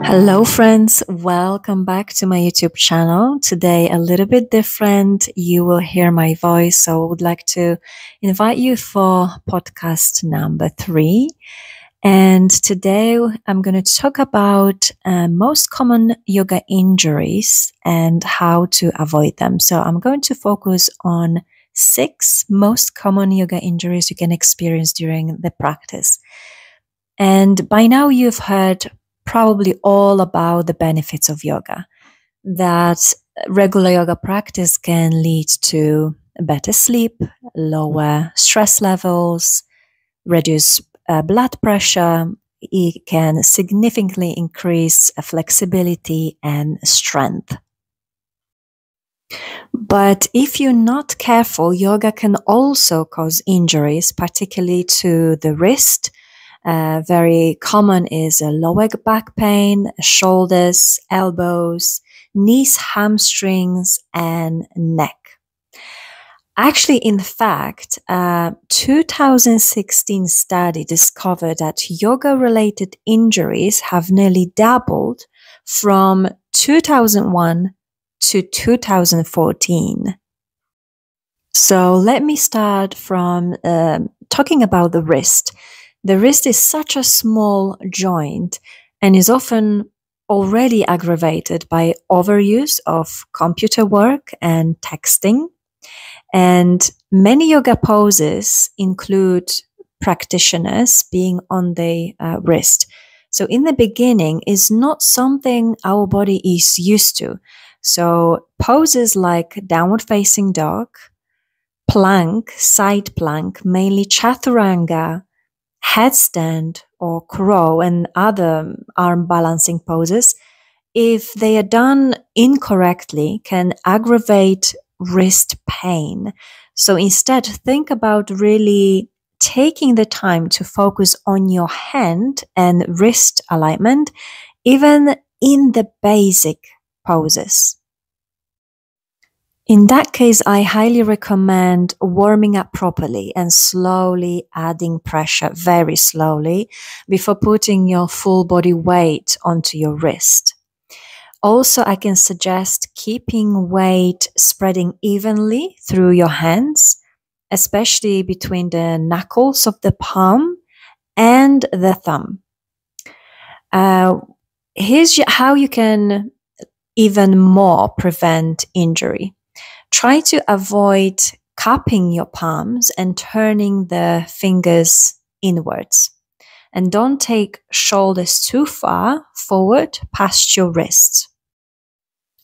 Hello, friends. Welcome back to my YouTube channel. Today, a little bit different. You will hear my voice. So, I would like to invite you for podcast number 3. And today, I'm going to talk about most common yoga injuries and how to avoid them. So, I'm going to focus on 6 most common yoga injuries you can experience during the practice. And by now, you've heard probably all about the benefits of yoga, that regular yoga practice can lead to better sleep, lower stress levels, reduce blood pressure. It can significantly increase flexibility and strength. But if you're not careful, yoga can also cause injuries, particularly to the wrist. Very common is lower back pain, shoulders, elbows, knees, hamstrings, and neck. Actually, in fact, a 2016 study discovered that yoga-related injuries have nearly doubled from 2001 to 2014. So let me start from talking about the wrist. The wrist is such a small joint and is often already aggravated by overuse of computer work and texting. And many yoga poses include practitioners being on the wrist. So in the beginning is not something our body is used to. So poses like downward facing dog, plank, side plank, mainly chaturanga, headstand or crow and other arm balancing poses, if they are done incorrectly, can aggravate wrist pain. So instead, think about really taking the time to focus on your hand and wrist alignment, even in the basic poses. In that case, I highly recommend warming up properly and slowly adding pressure very slowly before putting your full body weight onto your wrist. Also, I can suggest keeping weight spreading evenly through your hands, especially between the knuckles of the palm and the thumb. Here's how you can even more prevent injury. Try to avoid cupping your palms and turning the fingers inwards. And don't take shoulders too far forward past your wrists.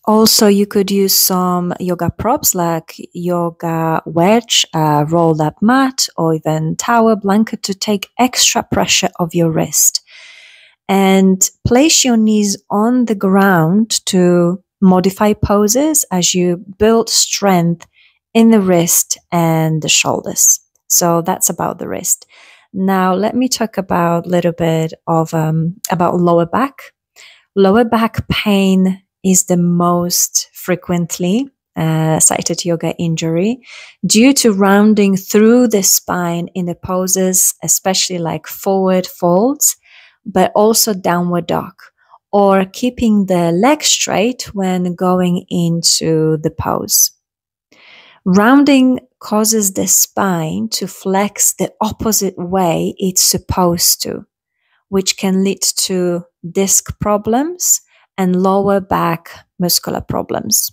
Also, you could use some yoga props like yoga wedge, rolled up mat, or even towel blanket to take extra pressure off your wrist. And place your knees on the ground to modify poses as you build strength in the wrist and the shoulders. So that's about the wrist. Now let me talk about a little bit of about lower back. Lower back pain is the most frequently cited yoga injury due to rounding through the spine in the poses, especially like forward folds, but also downward dog, or keeping the leg straight when going into the pose. Rounding causes the spine to flex the opposite way it's supposed to, which can lead to disc problems and lower back muscular problems.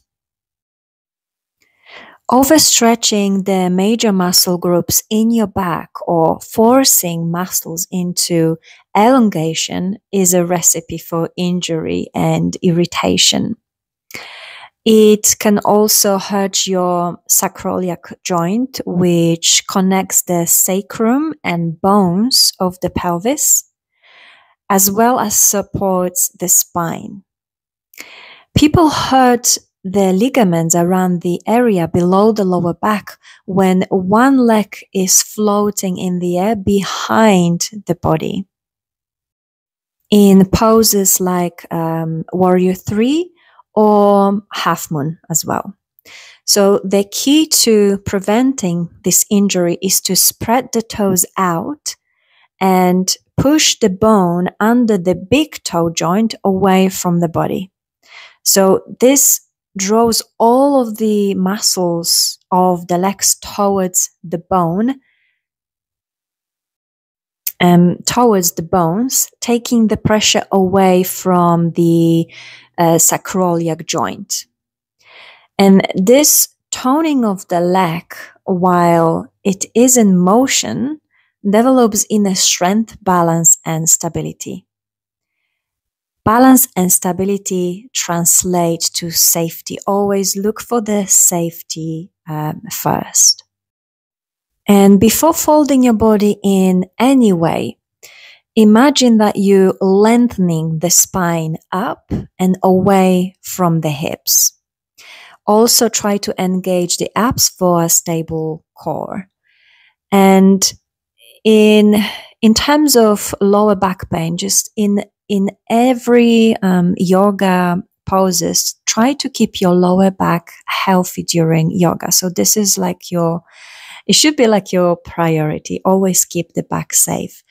Overstretching the major muscle groups in your back or forcing muscles into elongation is a recipe for injury and irritation. It can also hurt your sacroiliac joint, which connects the sacrum and bones of the pelvis, as well as supports the spine. People hurt the ligaments around the area below the lower back when one leg is floating in the air behind the body. In poses like Warrior 3 or Half Moon as well. So the key to preventing this injury is to spread the toes out and push the bone under the big toe joint away from the body. So this draws all of the muscles of the legs towards the bone, towards the bones, taking the pressure away from the sacroiliac joint. And this toning of the leg while it is in motion develops inner strength, balance, and stability. Balance and stability translate to safety. Always look for the safety first. And before folding your body in any way, imagine that you're lengthening the spine up and away from the hips. Also try to engage the abs for a stable core. And in terms of lower back pain, just in every yoga poses, try to keep your lower back healthy during yoga. So this is like it should be like your priority. Always keep the back safe.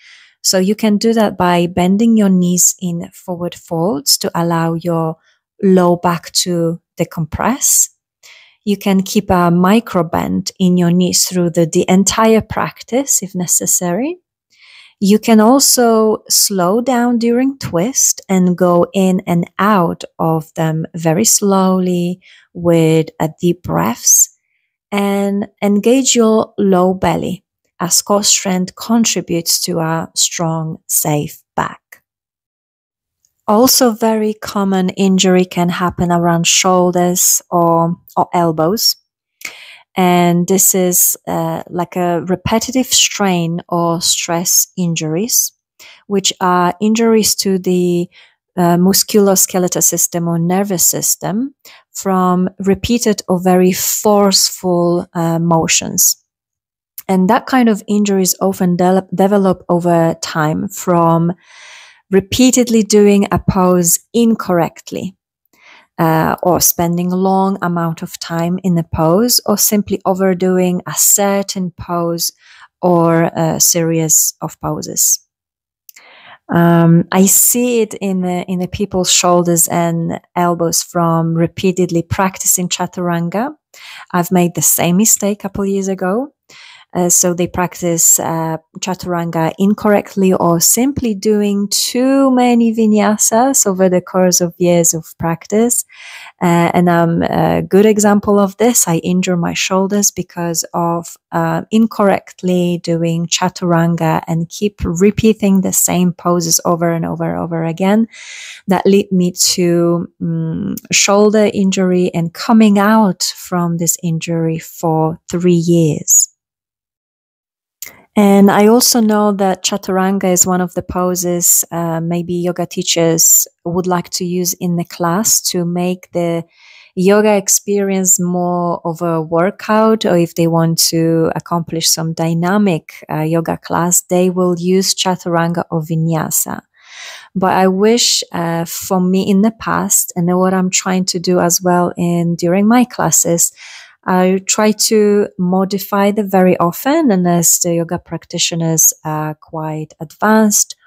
So you can do that by bending your knees in forward folds to allow your low back to decompress. You can keep a micro bend in your knees through the entire practice if necessary. You can also slow down during twist and go in and out of them very slowly with a deep breaths, and engage your low belly as core strength contributes to a strong, safe back. Also, very common injury can happen around shoulders or elbows. And this is like a repetitive strain or stress injuries, which are injuries to the musculoskeletal system or nervous system from repeated or very forceful motions. And that kind of injuries often develop over time from repeatedly doing a pose incorrectly, or spending a long amount of time in a pose, or simply overdoing a certain pose or a series of poses. I see it in the people's shoulders and elbows from repeatedly practicing chaturanga. I've made the same mistake a couple years ago. So they practice chaturanga incorrectly or simply doing too many vinyasas over the course of years of practice. And I'm a good example of this. I injure my shoulders because of incorrectly doing chaturanga and keep repeating the same poses over and over and over again. That lead me to shoulder injury and coming out from this injury for 3 years. And I also know that chaturanga is one of the poses maybe yoga teachers would like to use in the class to make the yoga experience more of a workout, or if they want to accomplish some dynamic yoga class, they will use chaturanga or vinyasa. But I wish for me in the past, and what I'm trying to do as well during my classes, I try to modify them very often, unless the yoga practitioners are quite advanced.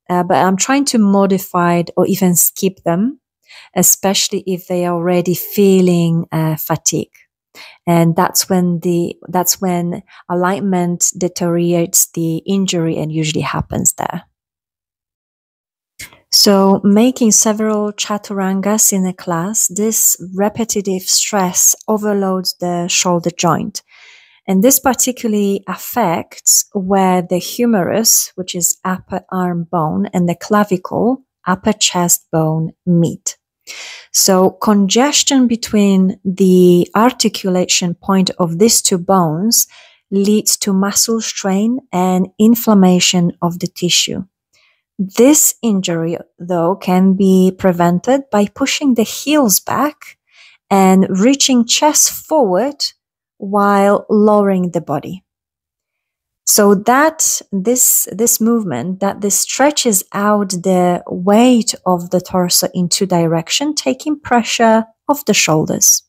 But I'm trying to modify it or even skip them, especially if they are already feeling fatigue. And that's when alignment deteriorates the injury and usually happens there. So making several chaturangas in a class, this repetitive stress overloads the shoulder joint. And this particularly affects where the humerus, which is upper arm bone, and the clavicle, upper chest bone, meet. So congestion between the articulation point of these two bones leads to muscle strain and inflammation of the tissue. This injury, though, can be prevented by pushing the heels back and reaching chest forward while lowering the body. So that this movement, that this stretches out the weight of the torso in two directions, taking pressure off the shoulders.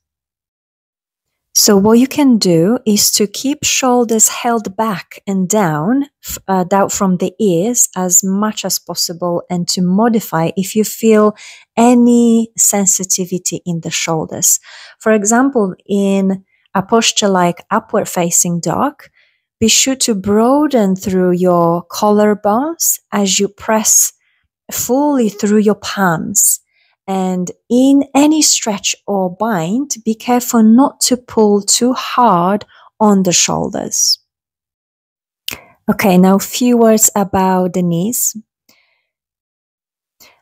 So what you can do is to keep shoulders held back and down from the ears as much as possible, and to modify if you feel any sensitivity in the shoulders. For example, in a posture like upward facing dog, be sure to broaden through your collarbones as you press fully through your palms. And in any stretch or bind, be careful not to pull too hard on the shoulders. Okay, now a few words about the knees.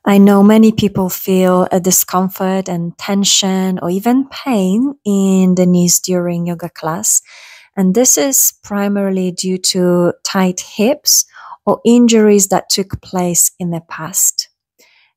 I know many people feel a discomfort and tension or even pain in the knees during yoga class. And this is primarily due to tight hips or injuries that took place in the past.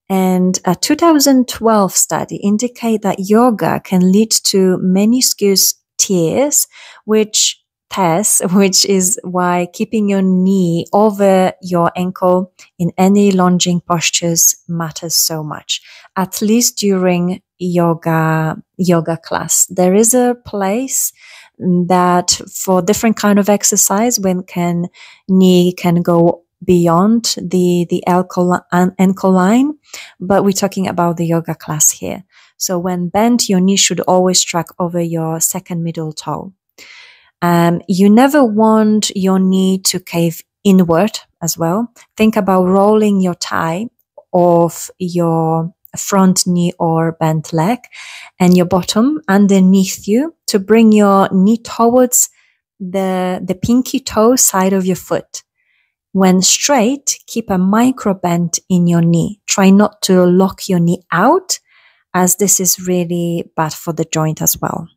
And a 2012 study indicate that yoga can lead to meniscus tears, which is why keeping your knee over your ankle in any lunging postures matters so much, at least during yoga class. There is a place that for different kind of exercise when knee can go beyond the ankle line, but we're talking about the yoga class here. So when bent, your knee should always track over your second middle toe. You never want your knee to cave inward as well. Think about rolling your thigh off your front knee or bent leg and your bottom underneath you to bring your knee towards the pinky toe side of your foot. When straight, keep a micro bend in your knee. Try not to lock your knee out, as this is really bad for the joint as well.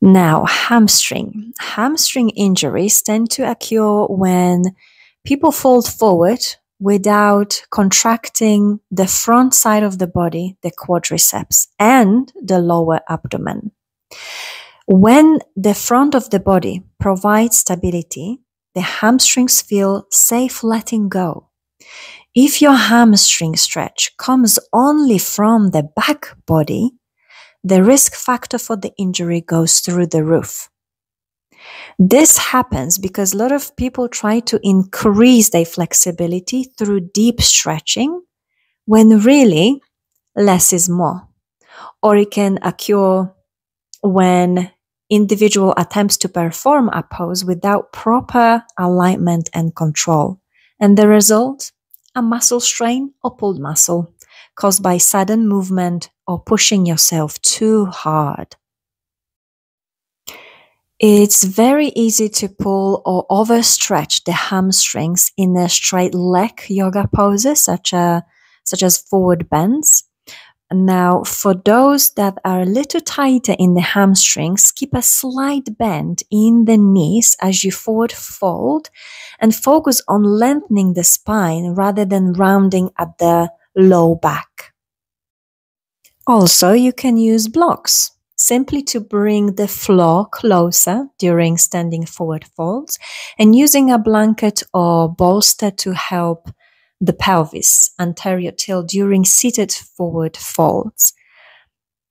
Now, hamstring. Hamstring injuries tend to occur when people fold forward without contracting the front side of the body, the quadriceps, and the lower abdomen. When the front of the body provides stability, the hamstrings feel safe letting go. If your hamstring stretch comes only from the back body, the risk factor for the injury goes through the roof. This happens because a lot of people try to increase their flexibility through deep stretching, when really less is more. Or it can occur when individual attempts to perform a pose without proper alignment and control. And the result? A muscle strain or pulled muscle caused by sudden movement or pushing yourself too hard. It's very easy to pull or overstretch the hamstrings in a straight leg yoga poses, such as forward bends. Now, for those that are a little tighter in the hamstrings, keep a slight bend in the knees as you forward fold and focus on lengthening the spine rather than rounding at the low back. Also, you can use blocks simply to bring the floor closer during standing forward folds, and using a blanket or bolster to help the pelvis, anterior tilt during seated forward folds.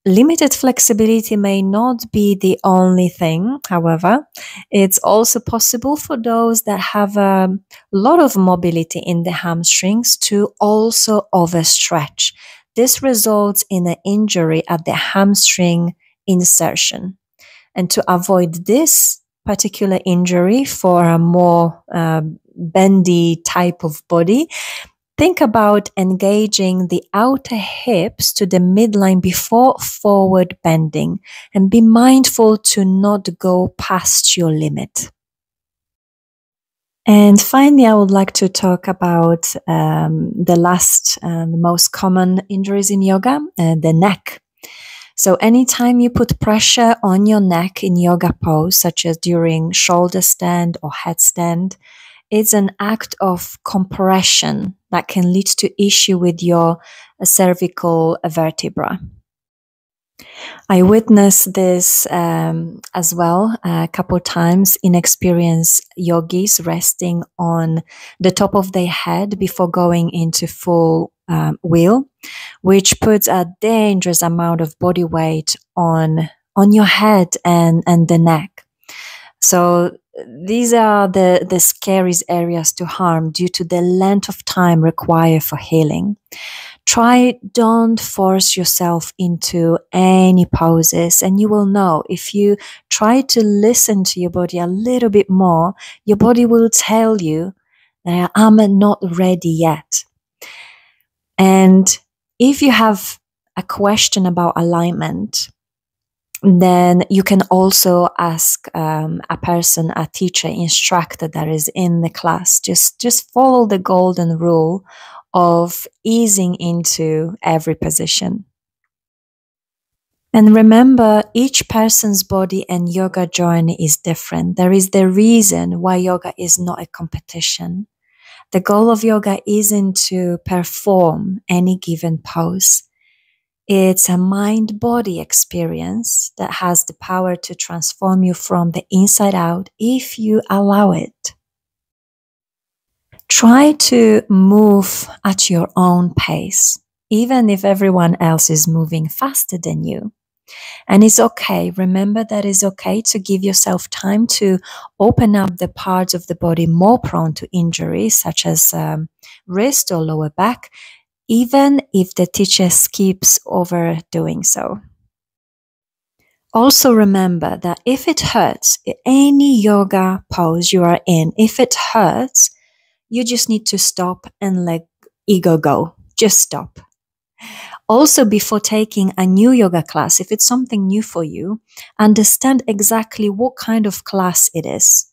Limited flexibility may not be the only thing, however. It's also possible for those that have a lot of mobility in the hamstrings to also overstretch. This results in an injury at the hamstring insertion. And to avoid this particular injury for a more bendy type of body, think about engaging the outer hips to the midline before forward bending, and be mindful to not go past your limit. And finally, I would like to talk about the last, the most common injuries in yoga, the neck. So anytime you put pressure on your neck in yoga pose, such as during shoulder stand or headstand, it's an act of compression that can lead to issue with your cervical vertebra. I witnessed this as well a couple times in experienced yogis resting on the top of their head before going into full wheel, which puts a dangerous amount of body weight on on your head and the neck. So these are the scariest areas to harm due to the length of time required for healing. Don't force yourself into any poses, and you will know if you try to listen to your body a little bit more, your body will tell you that I'm not ready yet. And if you have a question about alignment, then you can also ask a person, a teacher, instructor that is in the class. Just follow the golden rule of easing into every position. And remember, each person's body and yoga journey is different. There is the reason why yoga is not a competition. The goal of yoga isn't to perform any given pose. It's a mind-body experience that has the power to transform you from the inside out if you allow it. Try to move at your own pace, even if everyone else is moving faster than you. And it's okay. Remember that it's okay to give yourself time to open up the parts of the body more prone to injury, such as wrist or lower back, even if the teacher skips over doing so. Also remember that if it hurts, any yoga pose you are in, if it hurts, you just need to stop and let ego go. Just stop. Also, before taking a new yoga class, if it's something new for you, understand exactly what kind of class it is.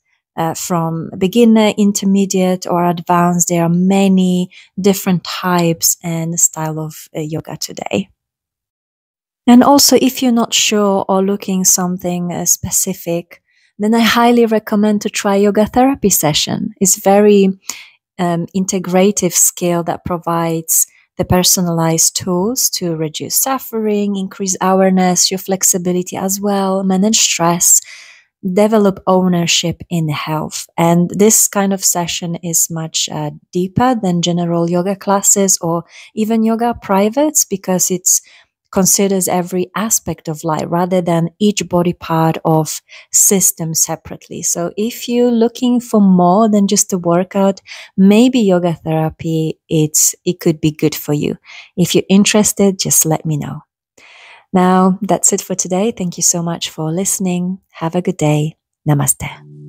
From beginner, intermediate, or advanced, there are many different types and style of yoga today. And also, if you're not sure or looking something specific, then I highly recommend to try yoga therapy session. It's very integrative skill that provides the personalized tools to reduce suffering, increase awareness, your flexibility as well, manage stress, develop ownership in health. And this kind of session is much deeper than general yoga classes or even yoga privates, because it's considers every aspect of life rather than each body part of system separately. So if you're looking for more than just a workout, maybe yoga therapy, it could be good for you. If you're interested, just let me know. Now, that's it for today. Thank you so much for listening. Have a good day. Namaste.